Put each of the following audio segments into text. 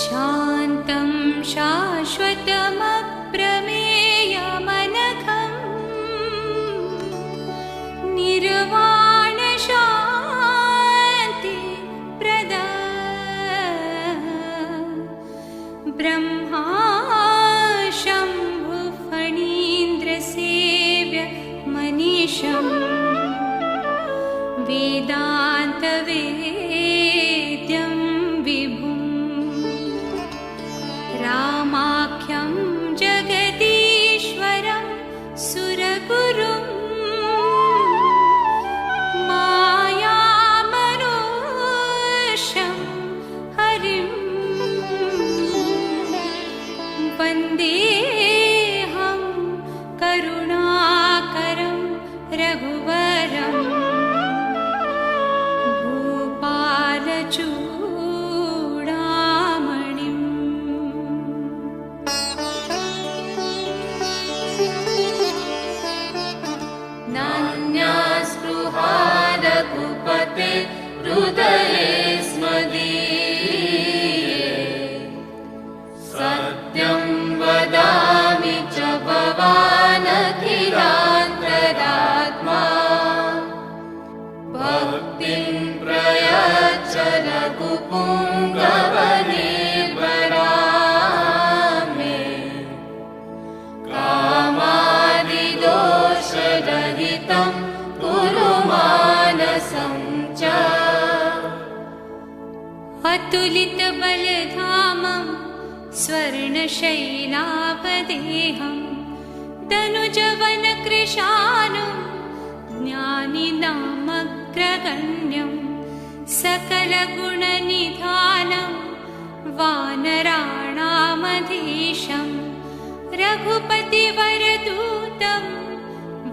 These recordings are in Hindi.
शान्तं शाश्वतमप्रमेयमनघं निर्वाणशान्ति प्रदा ब्रह्मा शम्भुफणीन्द्रसेव्य मनीषम् वेदान्तवेद्यं विभुम् रामाख्यं जगदीश्वरं सुरगुरुं मायामनुष्यं हरिं वन्देऽहं करुणाकरं रघुवरम् चूडामणिम्। नान्यास्पृहा रघुपते हृदये स्मदीये सत्यं वदामि च भवानखिलान्तरात्मा भक्तिं प्रयच्छ रघुपुङ्गवने प्रणामे कामादिदोषरहितं कुरु मानसं च अतुलितबलधामं स्वर्णशैलापदेहं तनुजवनकृशानुं ज्ञानिनामग्रगण्यं सकलगुणनिधानं वानराणामधीशं रघुपतिवरदूतं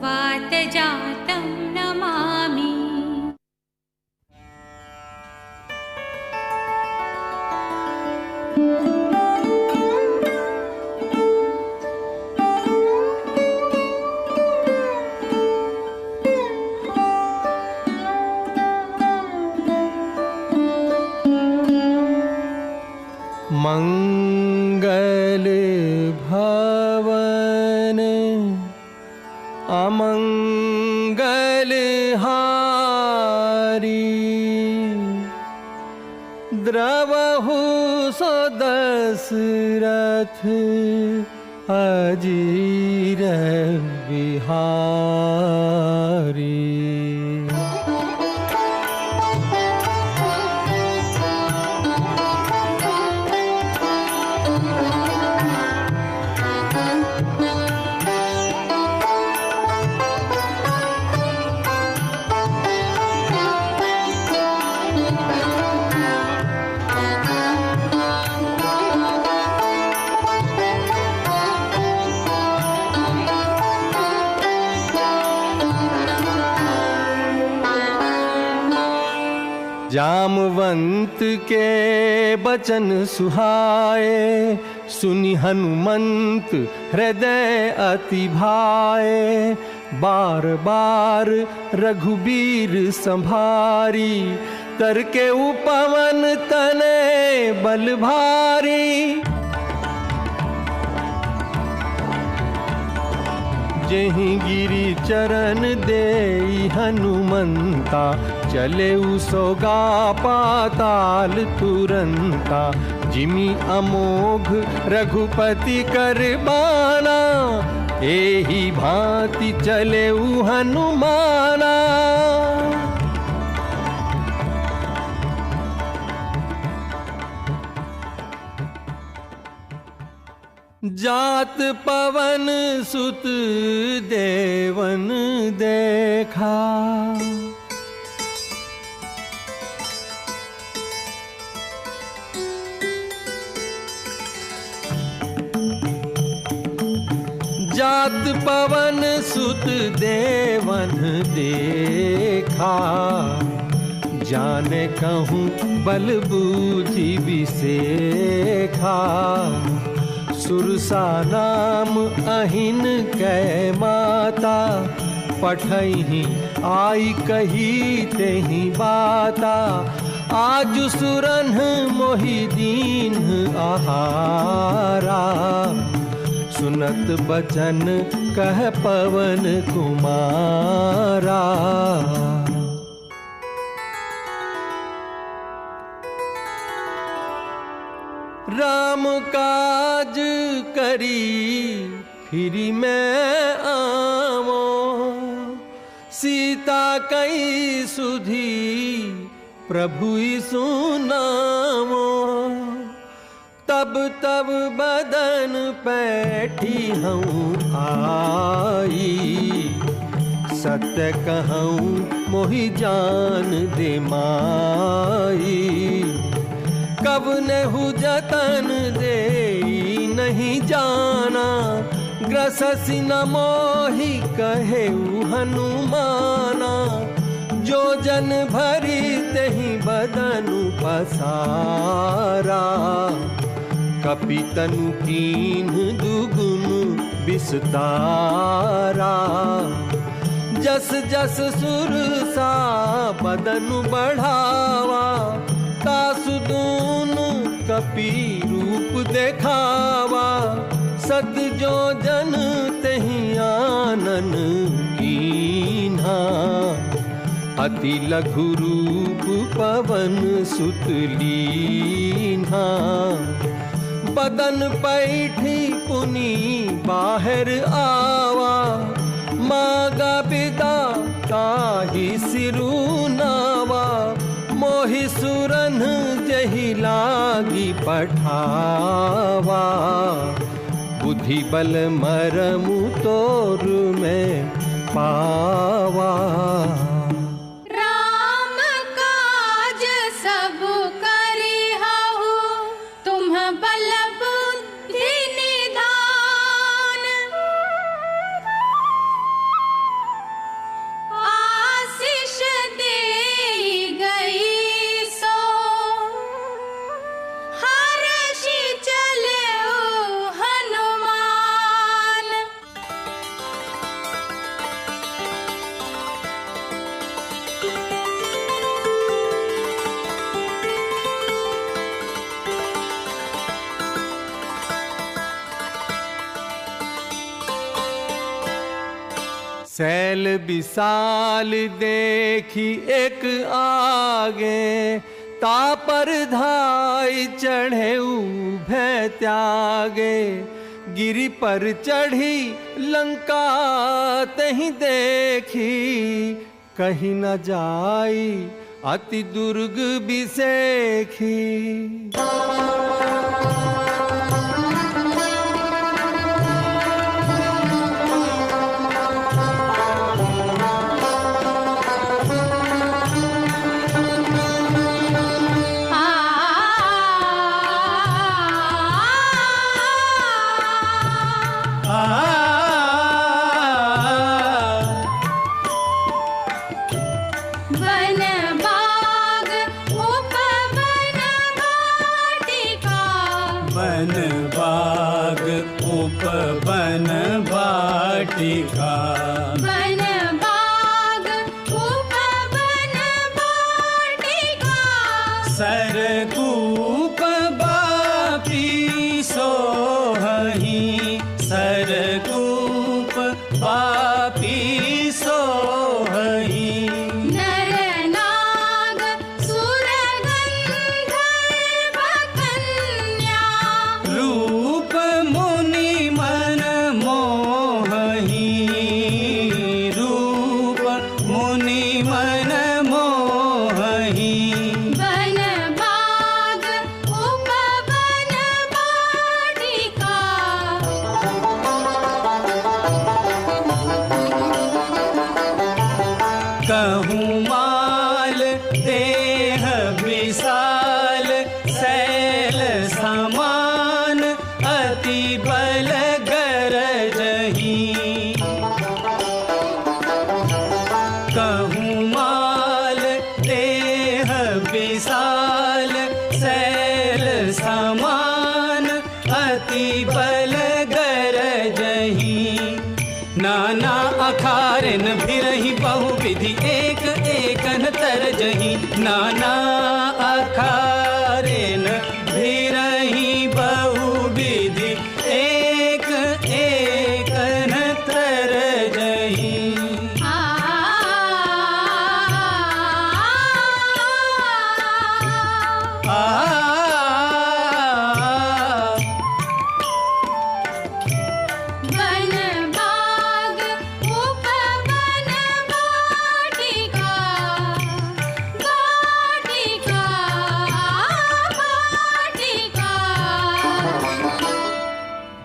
वातजातं नमामि। मंगल भवन अमंगल हारी द्रवहु सो दशरथ अजीर बिहारी। जामवंत के बचन सुहाए सुनि हनुमंत हृदय अति भाए। बार बार रघुबीर संभारी करके उपवन तने बल भारी। जेहि गिरि चरण देई हनुमंता चले सोगा पाताल तुरंता। जिमि अमोघ रघुपति कर बाना एहि भांति चले हनुमाना। जात पवन सुत देवन देखा जात पवन सुत देवन देखा। जाने कहूँ बल बूझि विसेखा। सुरसा नाम अहिन कै माता पठही आई कही तेहि बाता। आज सुरन मोहि दीन आहारा, सुनत बचन कह पवन कुमारा। राम काज करी फिरी मैं आवो, सीता कई सुधी प्रभु सुनावो। तब तब बदन पैठी हूँ आई, सत्य कहूँ मोहि जान दे माई। कब नेहु जतन दे नहीं जाना, ग्रससि न मोहि कहेउ हनुमाना। जो जन भरी तेहि बदनु पसारा, कपितनु कीन्ह दुगुन विस्तारा। जस जस सुरसा बदनु बढ़ावा, तासु दूनु कपि रूप देखावा। सत जो जन तेहि आनन कीन्हा, अति लघु रूप पवन सुत लीन्हा। बदन पैठी पुनि बाहर आवा, मागा बिदा ताहि सिरु नावा। मोहि सुरन जहि लागी पठावा, बुद्धि बल मरमु तोर में पावा। राम काज सब करिहु, तुम बल बुद्धि निधान। आशीष दे गई सो, हर्षि चले हनुमान। सैल विशाल देखी एक आगे, तापर धाई चढ़े भय त्यागे। गिरि पर चढ़ी लंका तहि देखी, कहीं न जाई अति दुर्ग बिसेखी। वन बाग उपवन वाटिका, वन बाग उपवन वाटिका। वन बाग उपवन वाटिका। सरकूप बापी सोहहि, सरकूप बापी सोहहि। नर नाग सुर गंधर्व कन्या, रूप मुनि मन मोहहि, रूप मुनि मन मोहहि। वन बाग उपवन वाटिका। कहूँ माल देह विशाल, शैल समान अति बल गरजहि। कहूँ माल देह विशाल, शैल समान अति बल गरजहि। नाना अखारन भिरहि बहुविधि, एक एकन तरजहि। नाना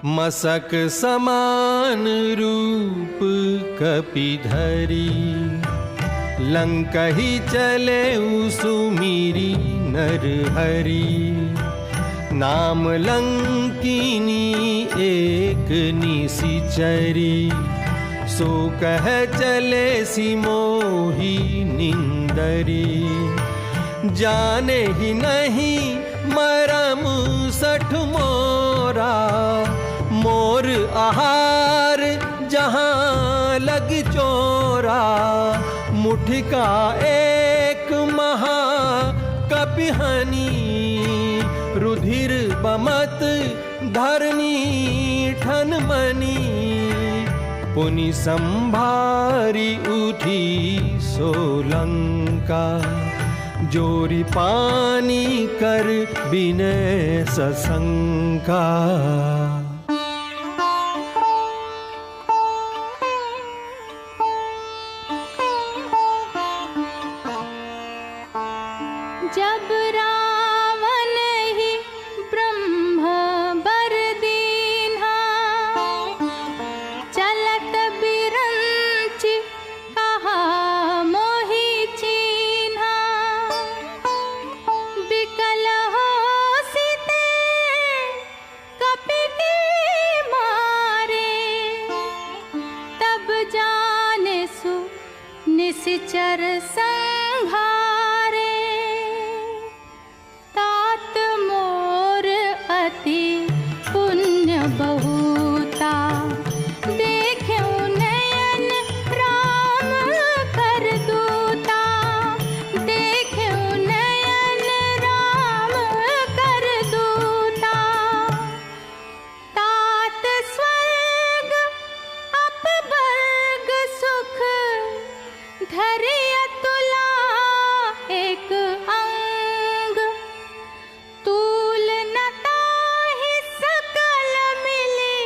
मसक समान रूप कपिधरी, लंकही चले सुमीरी नरहरि। नाम लंकिनी एक निशिचरी, सो कह चले सी मोही निंदरी। जाने ही नहीं मरम सठ मोरा, मोर आहार जहाँ लग चोरा। मुठिका एक महा कपिहनी, रुधिर बमत धरनी ठन मनी। पुनि संभारी उठी सोलंका, जोरी पानी कर बिनय सशंका। जब रावण ही ब्रह्म बर दीन्हा, चलत बिरंच कहा मोहि चीन्हा। बिकल होसिते कपिति मारे, तब जाने सु निशिचर संहारे। तात मोर अति पुण्य बहुता, देख्यो नयन राम कर दूता। देख्यो नयन राम कर दूता। तात स्वर्ग अपवर्ग सुख, धरि अतुला एक अंग। तूल न ताहि सकल मिली,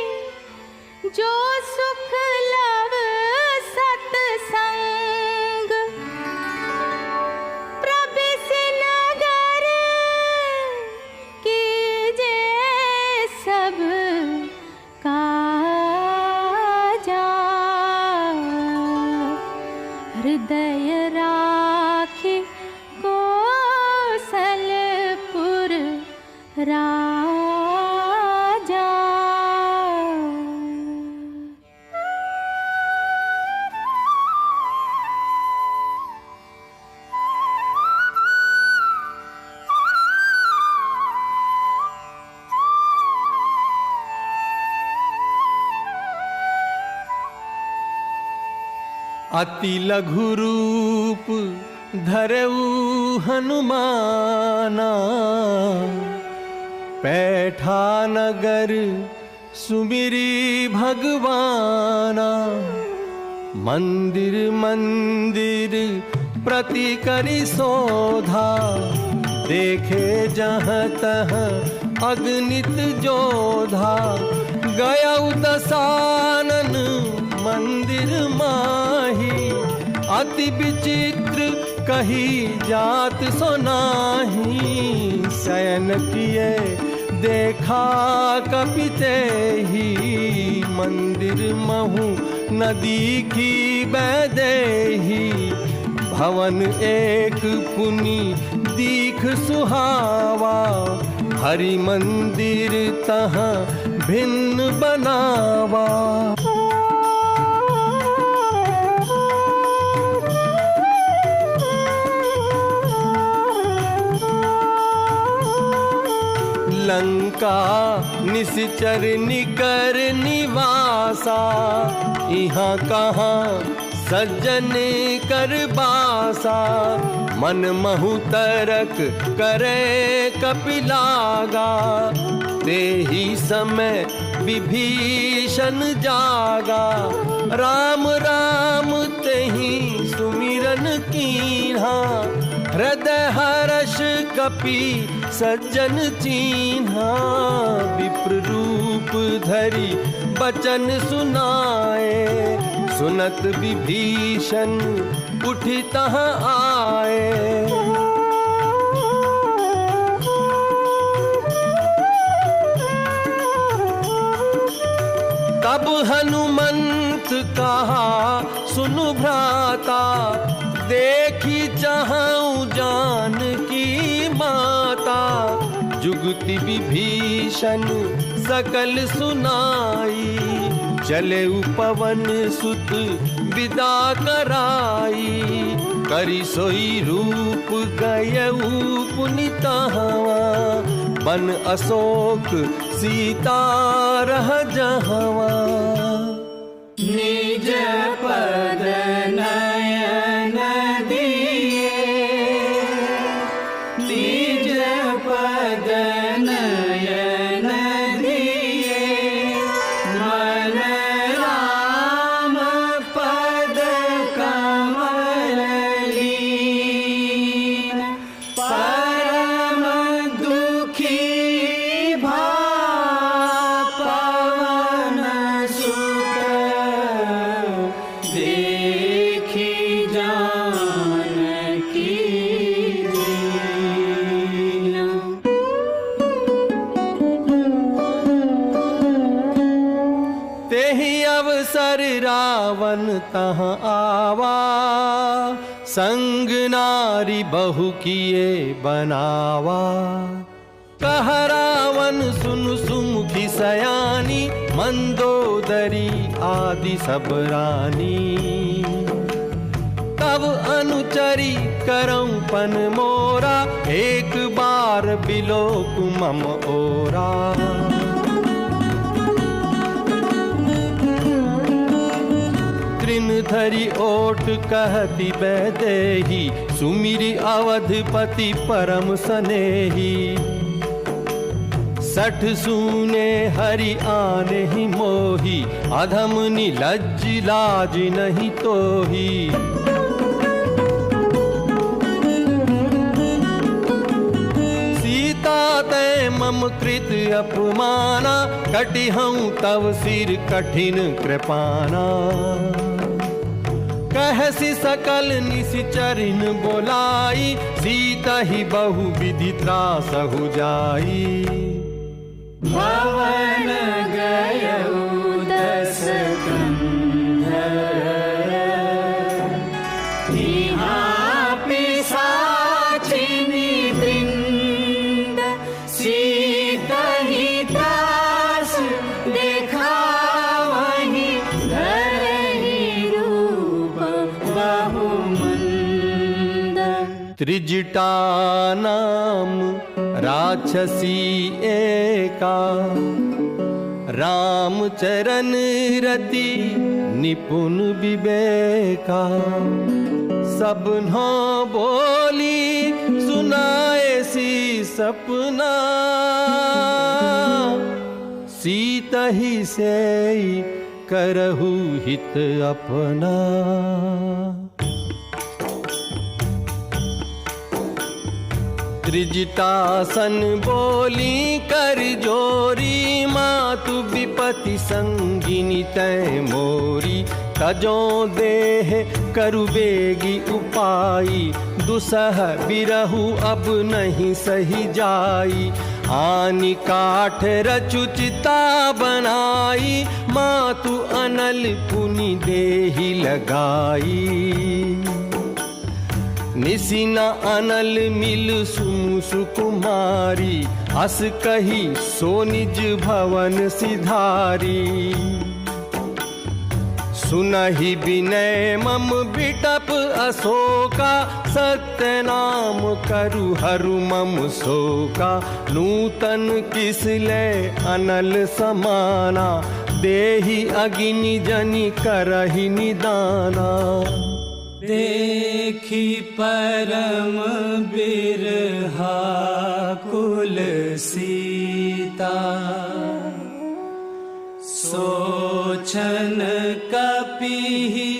जो सुख लव सतसंग। प्रबिस नगर कीजे सब काजा, हृदय राखी कौशलपुर राजा। अति लघु रूप धरऊ हनुमाना, पैठा नगर सुमिरी भगवाना। मंदिर मंदिर प्रति करि शोधा, देखे जहाँ तहाँ अगणित जोधा। गया दसानन मंदिर माही, अति विचित्र कही जात सोनाही। शयन किए देखा कपिते ही, मंदिर महु नदी की बैदेही। भवन एक पुनि दीख सुहावा, हरि मंदिर तहाँ भिन्न बनावा। लंका निश्चर निकर निवासा, यहाँ कहाँ सज्जन कर बासा। मन महु तरक करे कपिलागा, ते ही समय विभीषण जागा। राम राम तेहि सुमिरन कीन्हा, हृदय हर्ष कपि सज्जन चीन्हा। विप्र रूप धरि बचन सुनाए, सुनत विभीषण उठि तहाँ आए। हनुमंत कहा सुनु भ्राता, देखी चाहूं जानकी माता। जुगति विभीषण सकल सुनाई, चले पवन सुत विदा कराई। करी सोई रूप गयऊ पुनितहवा, बन अशोक सीता रह जहवा। निज पद नयन दिए, निज पद नयन दिए। मन राम पद कमल लीन, परम दुखी भा पवन सुत। देखी जानकी दीन। तेहि अवसर रावण तहाँ आवा, संग नारी बहु किए बनावा। कह रावण सुन सुमुखी सयानी, मंदोदरी आदि सब रानी। तब अनुचरी करऊं पन मोरा, एक बार बिलोक मम ओरा। तृण धरि ओट कहती बैदेही, सुमिरी अवधपति परम सनेही। सठ सूने हरि आने ही मोही, अधम निलज्ज लाज नहीं तोही। सीता तै मम कृत अपमाना, कटिहऊं तव सिर कठिन कृपाना। कहसी सकल निशिचरिन बोलाई, सीता ही बहु विधि त्रासहु जाई। भवन गयऊ दस कंधर, यहाँ पिशाचिनी वृंद। सीता ही दास देखा वहीं, धरहि रूप बहुमंद। त्रिजटा नाम राक्षसी एका, राम चरण रति निपुण विवेका। सबन्हों बोली सुनाए सी सपना, सीता ही से करहु हित अपना। त्रिजटासन बोली कर जोरी, मातु विपति संगिनी तै मोरी। तजों देह करु बेगी उपाई, दुसह बिरहु अब नहीं सही जाई। आनी काठ रचुचिता बनाई, मातु अनल पुनि देहि लगाई। निसिना अनल मिल सुमु सुकुमारी, अस कही सो निज भवन सिधारी। सुनहि विनय मम बिटप अशोका, सत्य नाम करु हरु मम शोका। नूतन किसले अनल समाना, देहि अग्नि जनि करहि निदाना। देखी परम बिरहा कुल सीता, सोचन कपिहि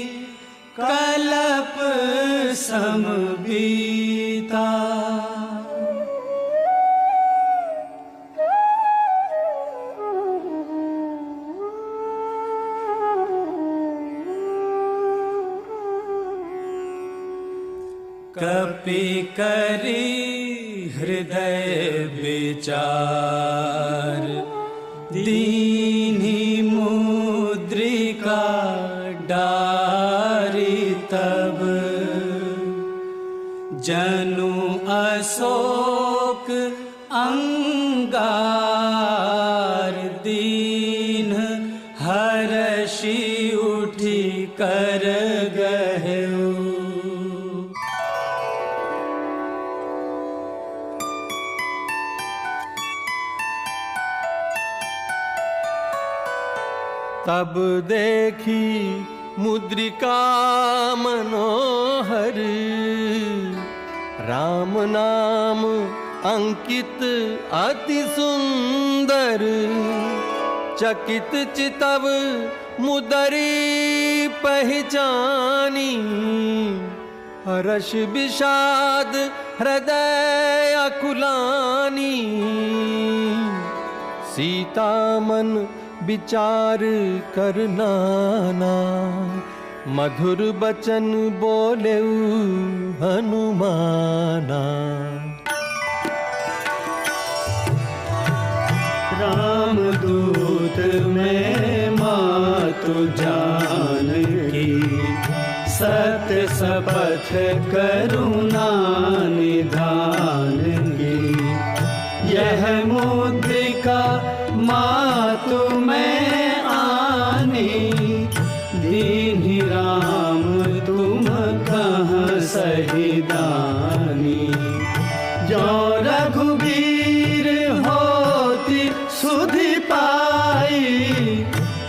कलप सम बीता। कपि करी हृदय विचार, दीन्हि मुद्रिका अशोक अंगार दीन हर्षि उठी कर गहु। तब देखी मुद्रिका मनोहर, राम नाम अंकित अति सुंदर। चकित चितव मुदरी पहचानी, हर्ष विषाद हृदय अकुलानी। सीता मन विचार कर नाना, मधुर बचन बोले हनुमाना। रामदूत में मातु जानकी, सत्य शपथ करुणा निधान की। यह मुद्रिका मातु में आनी, दीन्हि राम तुम कहाँ सही दानी। जो रघुबीर होती सुधि पाई,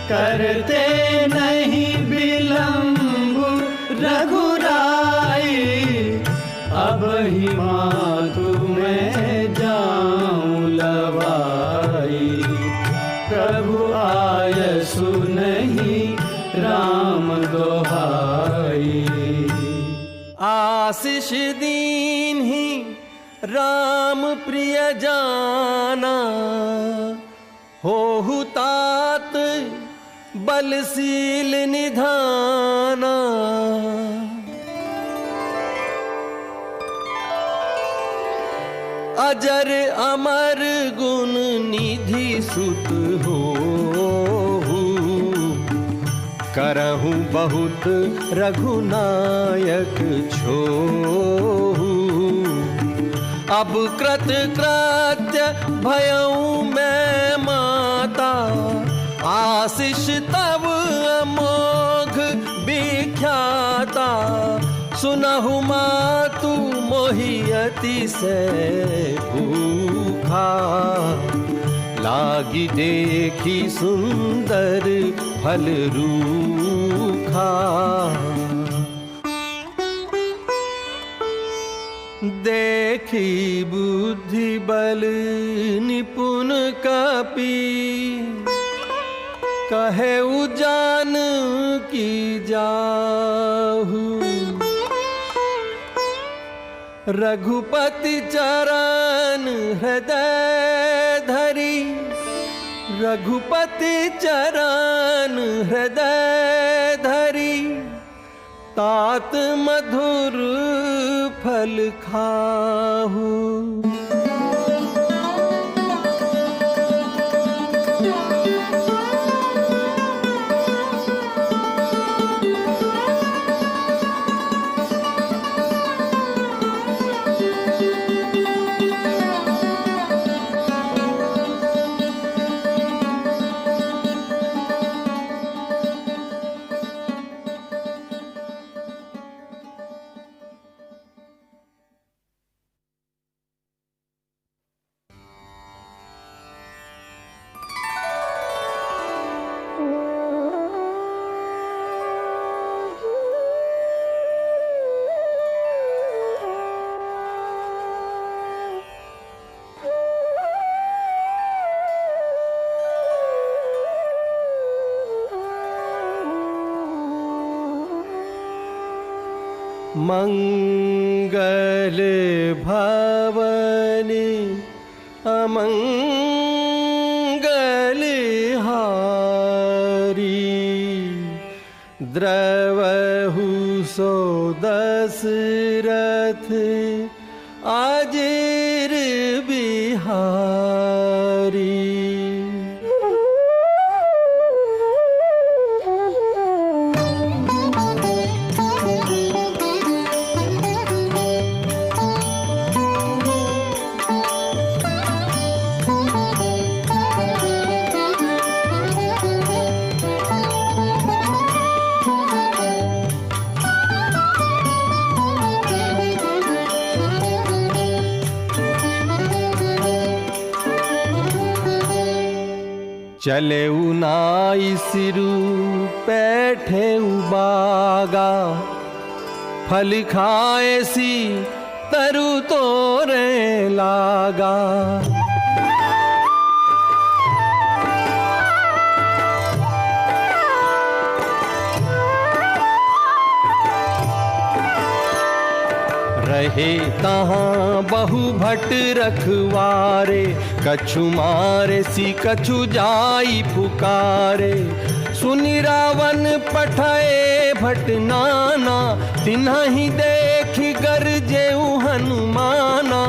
करते नहीं विलंब रघुराई। अब ही मातु में जाऊं लवाई, प्रभु आयसु नहीं राम दोहाई। आशीष दीन्हि राम प्रिय जाना, होहु तात बलशील निधाना। अजर अमर गुण निधि सुत होहु, करहु बहुत रघुनायक छोहु। अब कृत कृत्य भयऊ मैं माता, आशीष तब अमोघ विख्याता। सुनहु मातु मोहि अतिशय भूखा, लागी देखी सुंदर फल रूखा। देखी बुद्धि बल निपुण कपि, कहे उजान की जाहु। रघुपति चरण हृदय धरी, रघुपति चरण हृदय धरी। तात मधुर फल खाहु। मंगल भवनि अमंगल हारी, द्रवहु सो दशरथ अजिर बिहारी। चले नाई सिरु बैठे बागा, फल खाए सी तरु तोरे लागा। रहे तहाँ बहु भट रखवारे, कछु मारे सी कछु जाई पुकारे। सुनि रावण पठाए भट नाना, तिन्हि देख गरजेउ हनुमाना।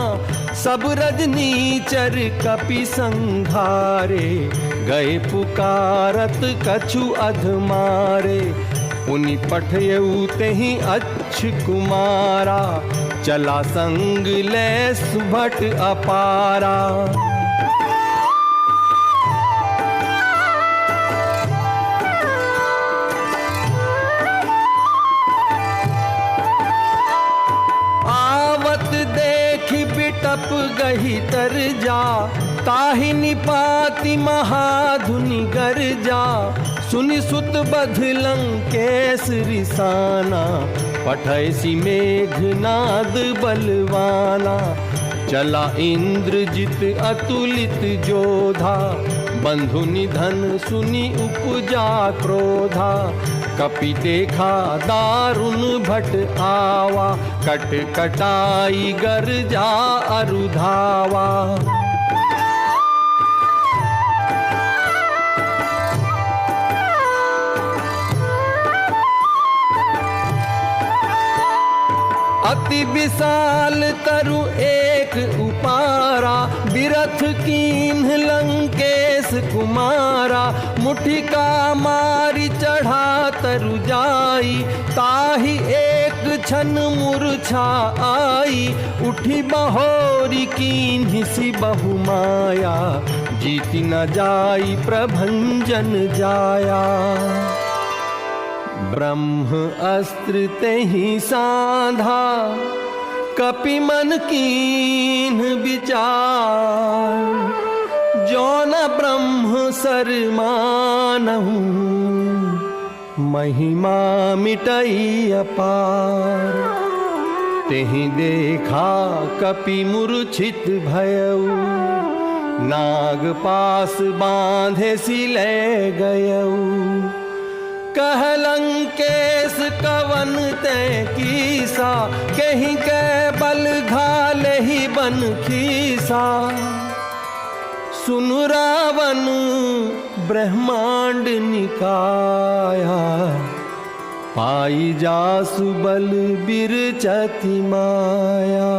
सब रजनीचर कपि संघारे, गए पुकारत कछु अधमारे। उनि पठयउ तेहि अच्छ कुमारा, चला संग ले सुभट अपारा। आवत देखि बिटप गही तर जा, ताहि निपाति महाधुनि गर्जा। सुनि सुत बध लंकेश रिसाना, पठैसी मेघनाद बलवाना। चला इंद्रजित अतुलित जोधा, बंधु निधन सुनि उपजा क्रोधा। कपि देखा दारुण भट आवा, कट कटाई गर्जा अरुधावा। अति विशाल तरु एक उपारा, बिरथ कीन्ह लंकेश कुमारा। मुठिका मारी चढ़ा तरु जाई, ताहि एक क्षण मूर्छा आई। उठी बहोरी कीन्हि सी बहु माया, जीति न जाई प्रभंजन जाया। ब्रह्म अस्त्र तेहि साधा, कपि मन कीन्ह विचार। जो न ब्रह्म सर मानहु, महिमा मिटई अपार। तेहि देखा कपि मूर्छित भयउ, नाग पास बांधे सी ले गयउ। कह लंकेश कवन ते कीसा, कहीं के बल घाले ही बन खीसा। सुनु रावण ब्रह्मांड निकाया, पाई जासु बल बिरचति माया।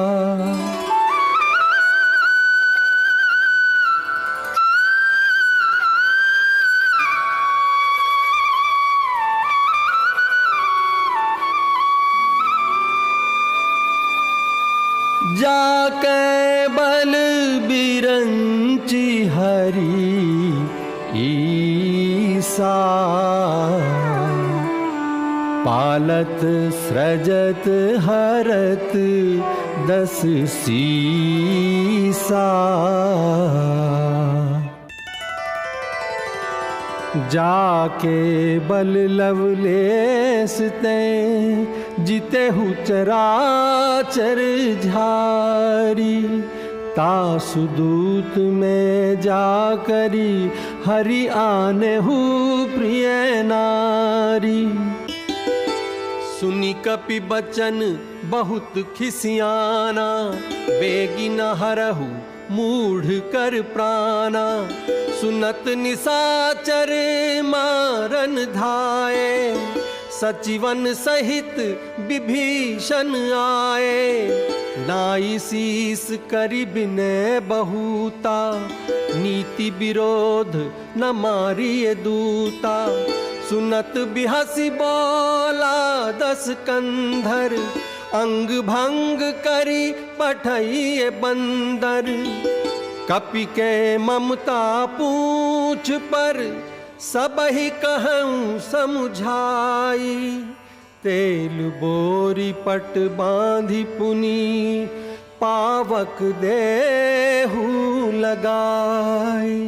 जाके बल बिरंची हरि ईसा, पालत सृजत हरत दस सीसा। जाके बल लवलेस ते, जिते हु चराचर झारी। तासु दूत में जाकरी, हरि आने हु प्रिय नारी। सुनि कपि बचन बहुत खिसियाना, बेगी न हरहु मूढ़ कर प्राणा। सुनत निशाचर मारन धाये, सचिवन सहित विभीषण आए। नाई शीस करि बिनय बहुता, नीति विरोध न मारिय दूता। सुनत बिहसी बोला दस कंधर, अंग भंग करी पठइए बंदर। कपि के ममता पूछ पर, सबहि कहूँ समुझाई। तेल बोरी पट बांधि पुनी, पावक देहु लगाई।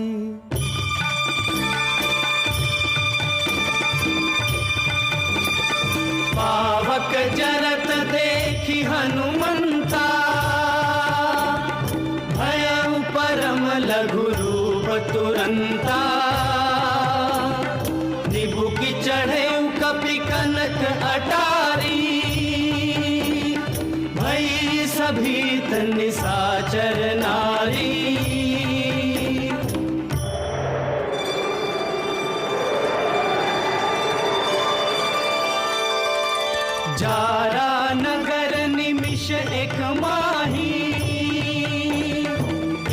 उजारा नगर निमिष एक माही,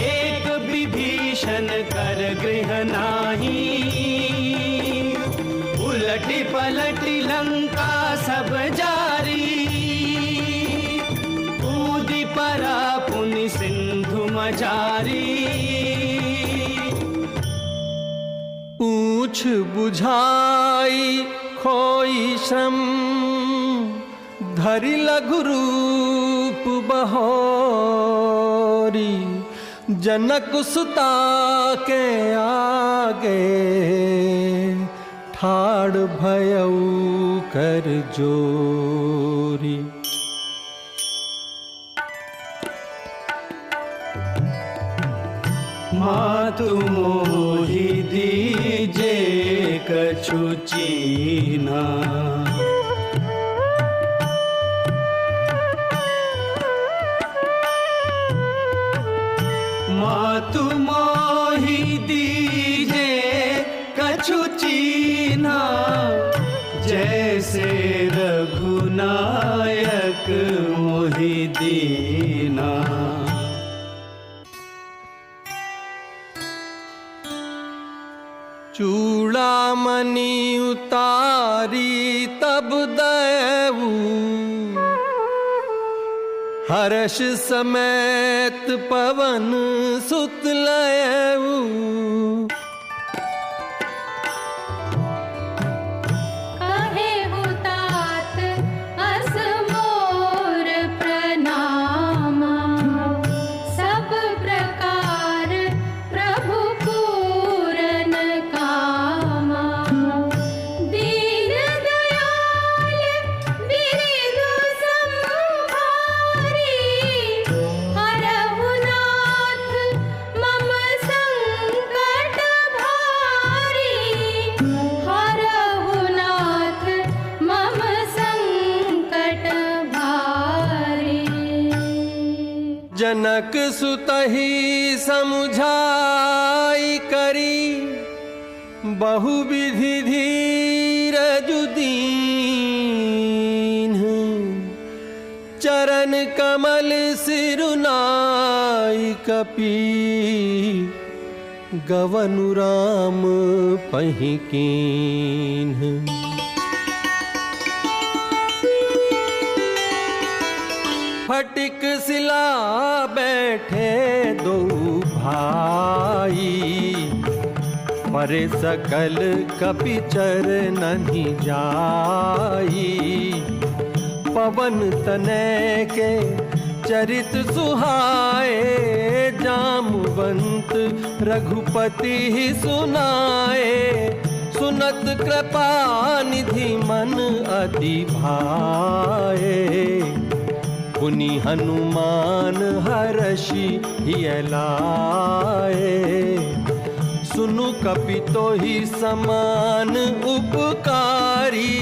एक विभीषण कर गृह नाही। उलटी पलटी लंका सब जारी, कूदी परा पुनि सिंधु मझारी। पूछ बुझाई खोई श्रम, धरि लघु रूप बहोरी। जनक सुता के आगे, ठाड़ भयउ कर जोरी। मातु मोहि दीजे कछु चीना, मातु मोहि दीजे कछु चीना। जैसे रघुनायक मोहि दीना। चूड़ामणि उतारी तब दयऊ, हर्ष समेत पवन सुत लयऊ। कहे हुतात अस मोर प्रणामा, सब प्रकार प्रभु पूरन कामा। दीन दयाल बिरधु संहारी, हरहु नाथ मम संकट भारी। हरहु नाथ मम संकट भारी। जनक सुतहि समुझाई करी, बहुविधि धीरजु दीन्ह। चरण कमल सिरुनाई कपि, गवनु राम पहि कीन्ह। फटिक सिला बैठे दो भाई, परे सकल कपिचर नहीं जाई। पवन तनय के चरित सुहाए, जामवंत रघुपति ही सुनाए। सुनत कृपा निधि मन अति भाए, पुनि हनुमान हर्षि हिय लाए। सुनु कपि तोहि समान उपकारी,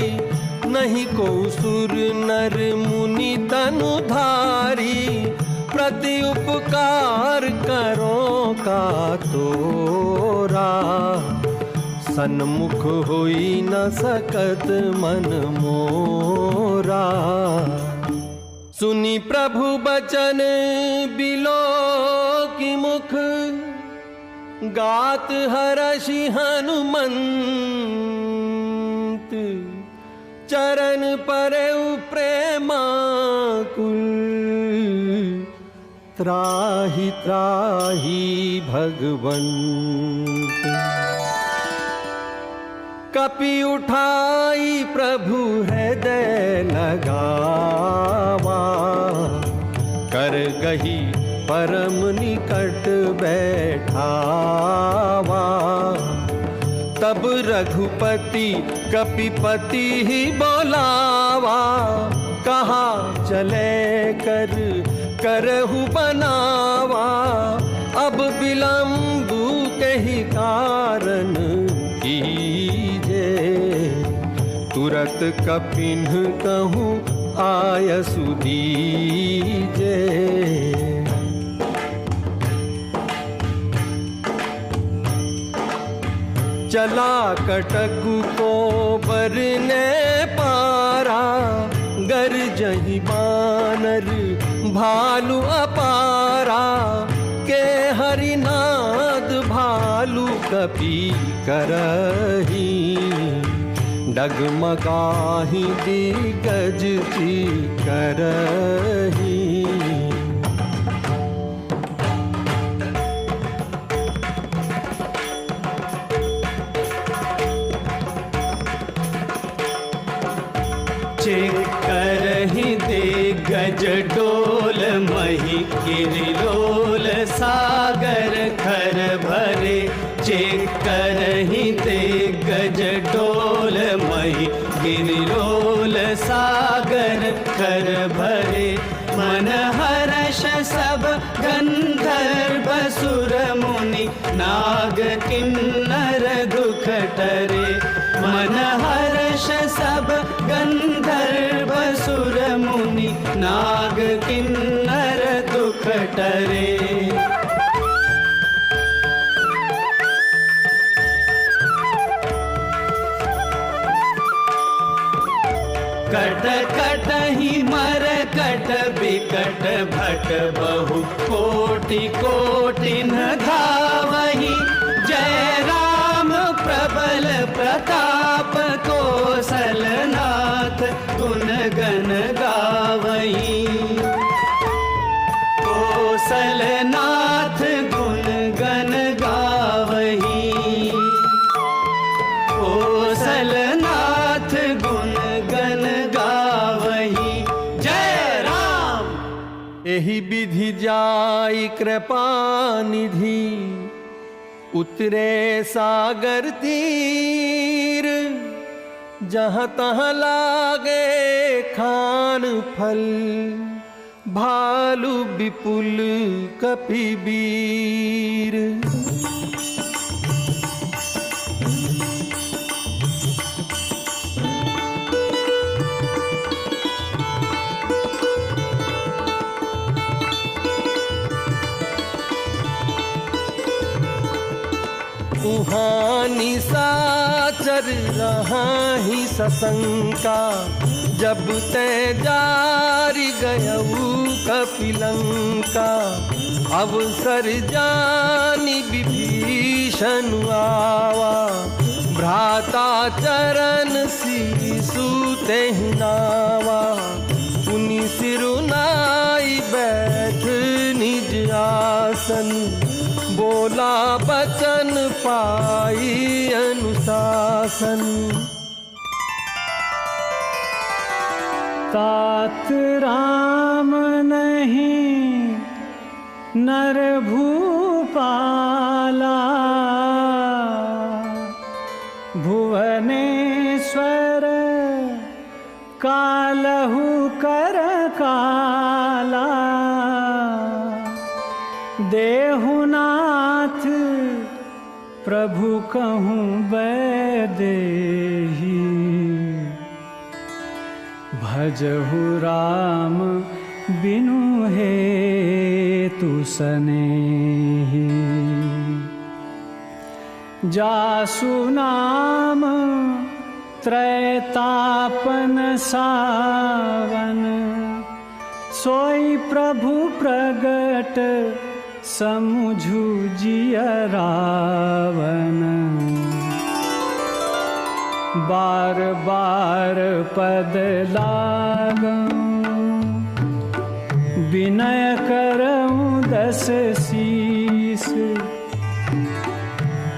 नहीं को सुर नर मुनि तनु धारी। प्रति उपकार करो का तोरा, सन्मुख होई न सकत मन मोरा। सुनी प्रभु बचन बिलो की मुख, गात हर्षि हनुमंत। चरण परउ प्रेमाकुल, त्राहि त्राहि भगवंत। कपि उठाई प्रभु हृदय लगावा, कर गही परम निकट बैठावा। तब रघुपति कपिपति ही बोलावा, कहा चले कर करहु बनावा। अब विलंबु कही कारण कीजे, तुरत कपिन्ह कहूँ आयसु दीजे। चला कटकु को बरने पारा, गरजहि बानर भालू अपारा, के हरिनाद भालू कपि करही, डगमगाहि दिग्गज करही। करहि दिग्गज डोल मही गिरिलोल सागर खर भरे, करहि दिग्गज डोल मही गिरिलोल सागर खर भरे, मन हर्ष सब गंधर्व सुर मुनि नाग किन्नर दुख टरे, मन हर्ष सब गंधर्व सुर मुनि नाग किन्नर दुख टरे। कट कटहि मर कट बिकट भट बहु कोटि कोटि न धावहि, जय राम प्रबल प्रताप कौशलनाथ गुण गण गावहि, कौशलनाथ गुण गण गावहि, कौशलनाथ गुण गण गावहि। जय राम। एहि विधि जाई कृपा निधि, उतरे सागर तीर, जहाँ तहाँ लागे खान फल, भालू विपुल कपिवीर। उहानी साचर रहाहि सशंका, जब ते जारि गयऊ कपिलंका, अवसर जानि विभीषण आवा, भ्राता चरण सीसु तेहि नावा, पुनि सिरुनाई बैठ निज आसन, बोला बचन पाई अनुशासन। तात राम नहीं नर भूपाला, भुवनेश्वर कालहु कर काला, देहुनाथ प्रभु कहूँ बैदेही, भजहु राम बिनु हेतु सनेही, जासु नाम त्रैतापन सावन, सोई प्रभु प्रगट समुझु जिय रावण, बार बार पद लागूं, विनय करऊं दस शीस,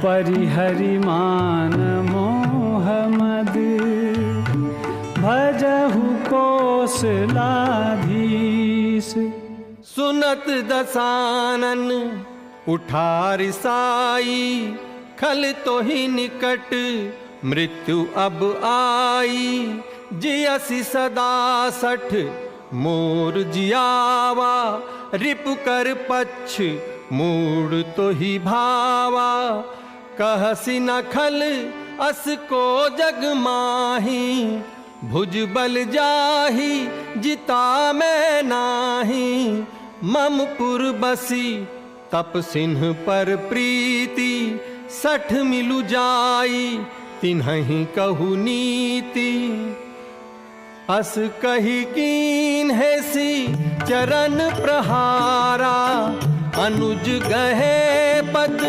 परिहरि मान मोह मद, भजहु कौशलाधीश। सुनत दसानन उठार साई, खल तो ही निकट मृत्यु अब आई, जियसि सदा 60 मोर जियावा, रिपु कर पक्ष मूड तो ही भावा, कहसि न खल अस को जग माही, भुज बल जाही जिता मैं नाही, मम पुर बसी तप सिंह पर प्रीति, 60 मिलु जाई तिन्हि कहु नीति, अस कही कीन है सी चरण प्रहारा, अनुज गहे पद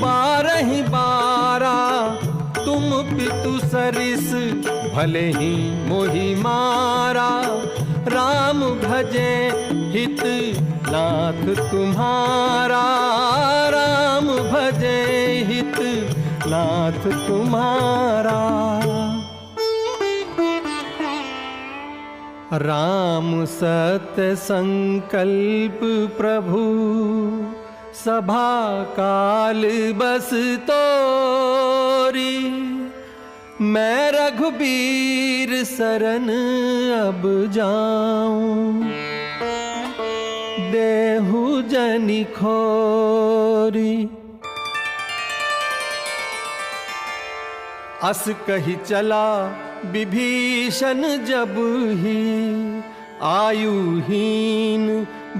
12 बारा, तुम पितु सरिस भले ही मोहि मारा, राम भजे हित नाथ तुम्हारा, राम भजे हित नाथ तुम्हारा। राम सत्य संकल्प प्रभु, सभा काल बस तोरी, मैं रघुबीर शरण अब जाऊं, देहु जनि खोरी। अस कही चला विभीषण जब ही, आयुहीन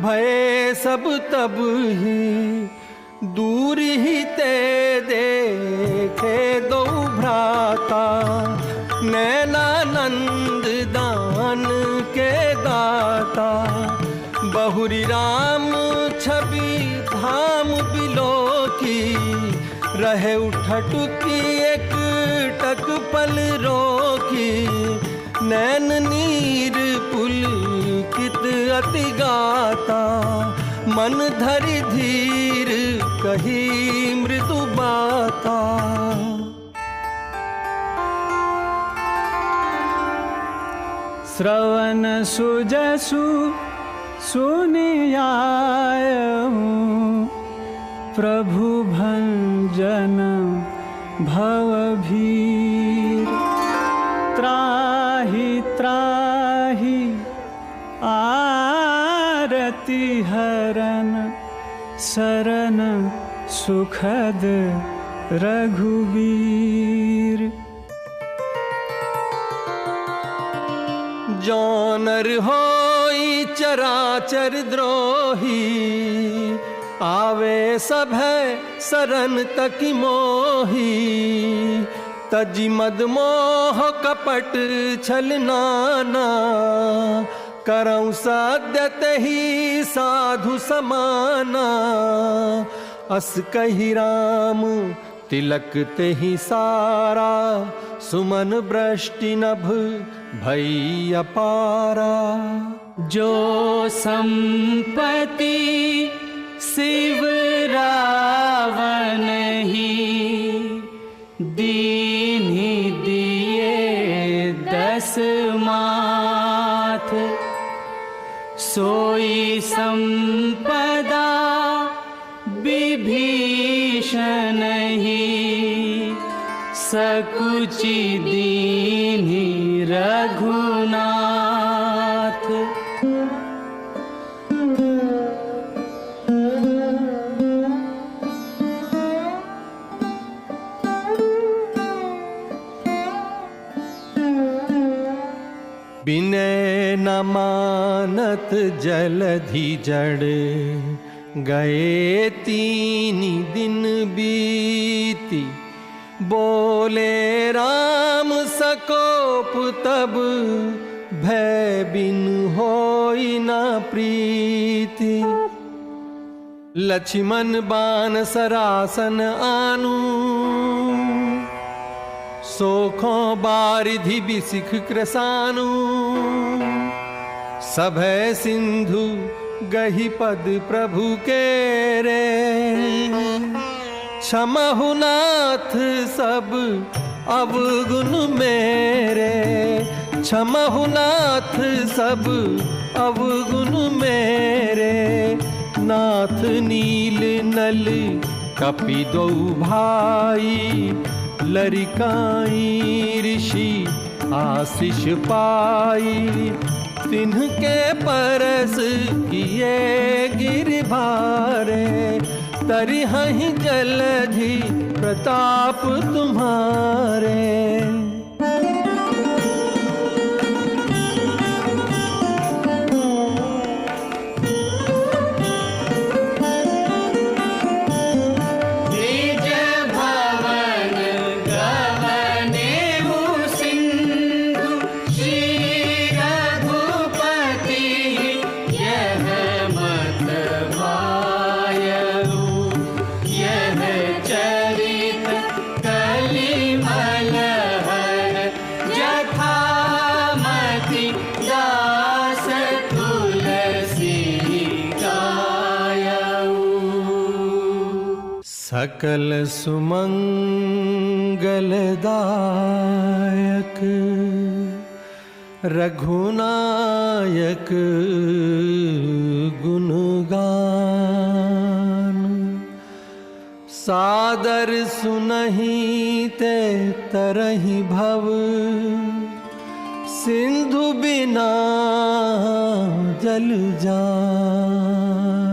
भय सब तब ही, दूर ही ते देखे दो भ्राता, नैनानंद दान के दाता, बहुरी राम छवि धाम बिलोकी, रहे उठटुकी एक टक पल रोकी, नैन नीर पुलकित अति गाता, मन धरि धीर कही मृदु बाता। श्रवण सुजसु सुनियायहु, प्रभु भंजन भवभीर, त्राहि त्राहि आरति हरन, शरण सुखद रघुबीर। जौनर होई चराचर द्रोही, आवे सब है शरण तकी मोही, तजी मद मोह कपट छल नाना, करऊं सद्यत ही साधु समाना, अस कही राम तिलक ते ही सारा, सुमन वृष्टि नभ भई अपारा। जो संपत्ति शिव रावण ही, दीन्हि दिए 10 माथ, सोई संपदा विभीषण ही, सकुचि दीन्हि रघुनाथ। बिनय न मानत जलधि जड़, गए 3 दिन बीती, बोले राम सकोप तब, भय बिन होई न प्रीति। लक्ष्मण बान सरासन आनु, सोखों बारिधि बिसिख कृसानु, सभय सिंधु गही पद प्रभु के रे, क्षमहु नाथ सब अवगुण मेरे, क्षमहु नाथ सब अवगुण मेरे, नाथ नील नल कपि दो भाई, लरिकाई ऋषि आशीष पाई, तिन्ह के परस किए गिरभारे, तरिहहि जलधि प्रताप तुम्हारे। भवन गवनेहु सिंधु, श्री सकल सुमंगलदायक रघुनायक गुणगान सादर सुनहि ते तरहि भव सिंधु बिना जल जान।